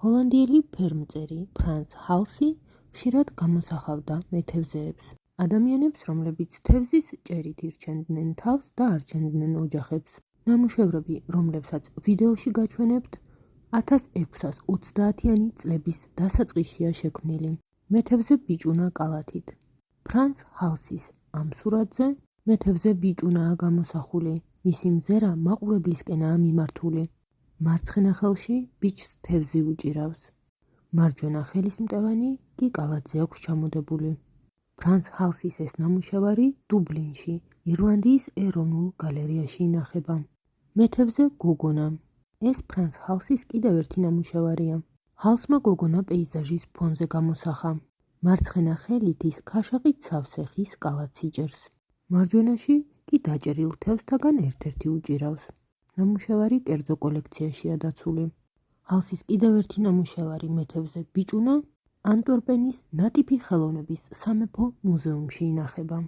ჰოლანდიელი ფერმწერი ფრანც ჰალსი ხშირად გამოსახავდა მეთევზეებს. ადამიანებს, რომლებიც თევზის ჭერით ირჩენდნენ თავს და არჩენდნენ ოჯახებს. ნამუშევრები, რომლებსაც ვიდეოში გაჩვენებთ, 1630-იანი წლების დასაწყისშია შექმნილი. მეთევზე ბიჭუნა კალათით. ფრანც ჰალსის ამ სურათზე მეთევზე ბიჭუნაა გამოსახული, მისი მზერა მაყურებლისკენაა მიმართული. მარცხენა ხელში ბიჭს თევზი უჭირავს. მარჯვენა ხელის მტევანი კი კალათზე აქვს ჩამოდებული. ფრანც ჰალსის ეს ნამუშევარი დუბლინში, ირლანდიის ეროვნულ გალერეაში ინახება. მეთევზე გოგონა. ეს ფრანც ჰალსის კიდევ ერთი ნამუშევარია. ჰალსმა გოგონა პეიზაჟის ფონზე გამოსახა. მარცხენა ხელით ის ქაშაყით სავსე ხის კალათს იჭერს. მარჯვენაში კი დაჭერილ თევზთაგან ერთ-ერთი უჭირავს. ნამუშევარი კერძო კოლექციაშია დაცული. ჰალსის კიდევ ერთი ნამუშევარი მეთევზე ბიჭუნა ანტვერპენის ნატიფი ხელოვნების სამეფო მუზეუმში ინახება.